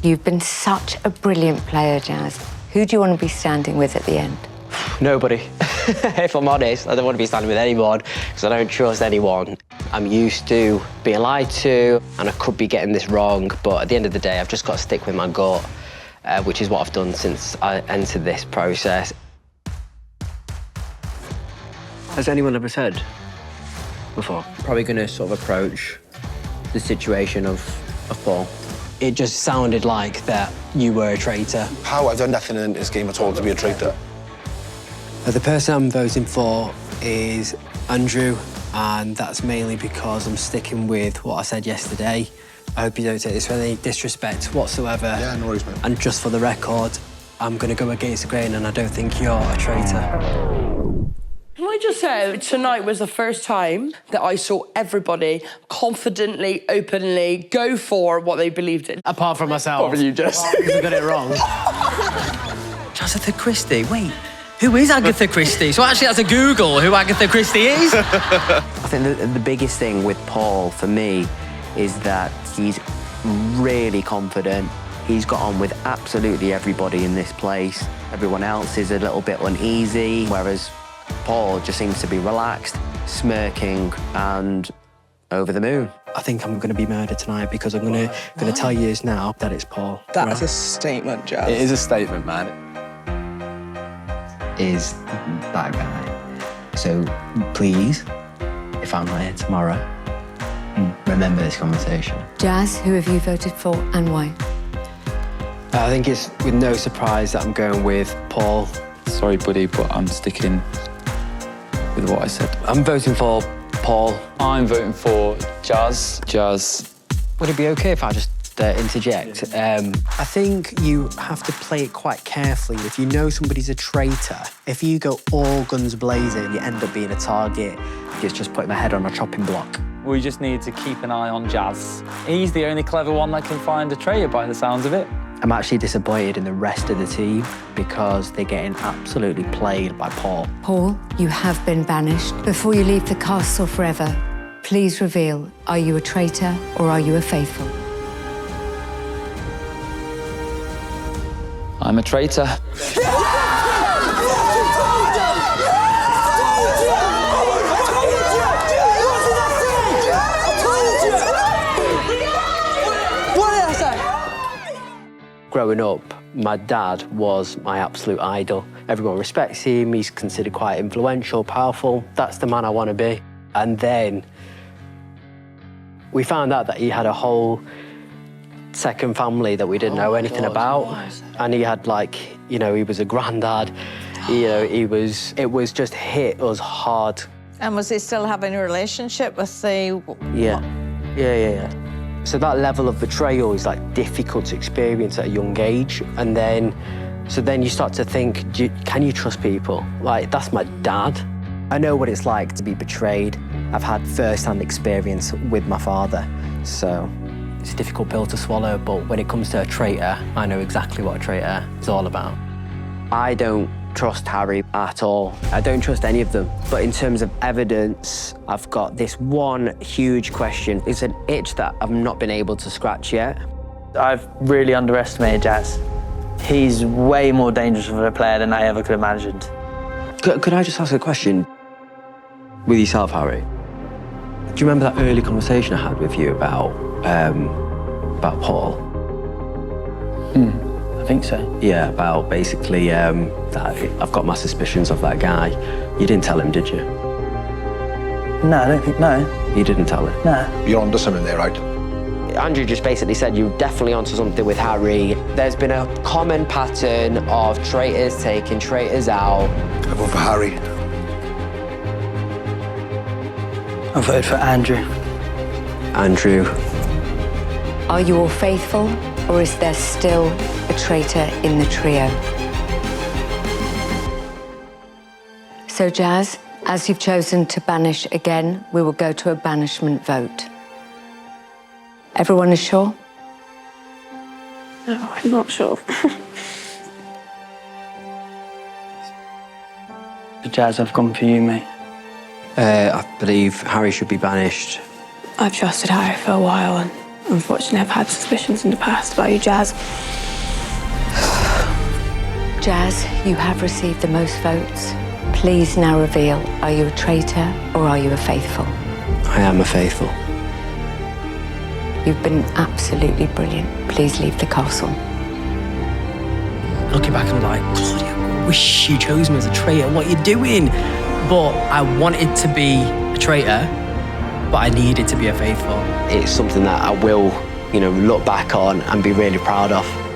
You've been such a brilliant player, Jaz. Who do you want to be standing with at the end? Nobody. If I'm honest, I don't want to be standing with anyone because I don't trust anyone. I'm used to being lied to and I could be getting this wrong, but at the end of the day, I've just got to stick with my gut, which is what I've done since I entered this process. Has anyone ever said before? Probably going to sort of approach the situation of Paul. It just sounded like that you were a traitor. How? I've done nothing in this game at all to be a traitor. The person I'm voting for is Andrew, and that's mainly because I'm sticking with what I said yesterday. I hope you don't take this with any disrespect whatsoever. Yeah, no worries, mate. And just for the record, I'm going to go against the grain and I don't think you're a traitor. Can I just say, tonight was the first time that I saw everybody confidently, openly go for what they believed in. Apart from myself. Apart from you, Jess. I got it wrong. Jazatha Christie, wait. Who is Agatha Christie? So actually, that's a Google who Agatha Christie is. I think the biggest thing with Paul, for me, is that he's really confident. He's got on with absolutely everybody in this place. Everyone else is a little bit uneasy, whereas Paul just seems to be relaxed, smirking, and over the moon. I think I'm going to be murdered tonight because I'm going to tell you now that it's Paul. That's a statement, Jaz. It is a statement, man. Is that guy. So please, if I'm not here tomorrow, remember this conversation. Jaz, who have you voted for and why? I think it's with no surprise that I'm going with Paul. Sorry, buddy, but I'm sticking with what I said. I'm voting for Paul. I'm voting for Jaz. Jaz. Would it be okay if I just interject? I think you have to play it quite carefully. If you know somebody's a traitor, if you go all guns blazing, you end up being a target. It's just putting my head on a chopping block. We just need to keep an eye on Jaz. He's the only clever one that can find a traitor by the sounds of it. I'm actually disappointed in the rest of the team because they're getting absolutely played by Paul. Paul, you have been banished. Before you leave the castle forever, please reveal, are you a traitor or are you a faithful? I'm a traitor. Growing up, my dad was my absolute idol. Everyone respects him, he's considered quite influential, powerful. That's the man I want to be. And then we found out that he had a whole second family that we didn't know anything about. And he had, like, you know, he was a granddad. You know, it was just hit us hard. And was he still having a relationship with the... Yeah. So that level of betrayal is, like, difficult to experience at a young age. And then, so then you start to think, can you trust people? Like, that's my dad. I know what it's like to be betrayed. I've had first-hand experience with my father. So it's a difficult pill to swallow, but when it comes to a traitor, I know exactly what a traitor is all about. I don't trust Harry at all. I don't trust any of them. But in terms of evidence, I've got this one huge question. It's an itch that I've not been able to scratch yet. I've really underestimated Jaz. He's way more dangerous of a player than I ever could have imagined. Could I just ask a question with yourself, Harry? Do you remember that early conversation I had with you about Paul? I think so. Yeah, about basically that I've got my suspicions of that guy. You didn't tell him, did you? No, I don't think, no. You didn't tell him? No. You're onto something there, right? Andrew just basically said you're definitely onto something with Harry. There's been a common pattern of traitors taking traitors out. I vote for Harry. I voted for Andrew. Andrew. Are you all faithful, or is there still a traitor in the trio? So, Jaz, as you've chosen to banish again, we will go to a banishment vote. Everyone is sure? No, I'm not sure. Jaz, I've gone for you, mate. I believe Harry should be banished. I've trusted Harry for a while and Unfortunately, I've had suspicions in the past about you, Jaz. Jaz, you have received the most votes. Please now reveal, are you a traitor or are you a faithful? I am a faithful. You've been absolutely brilliant. Please leave the castle. Looking back, I'm like, Claudia, I wish you chose me as a traitor. What are you doing? But I wanted to be a traitor, but I needed to be a faithful. It's something that I will, look back on and be really proud of.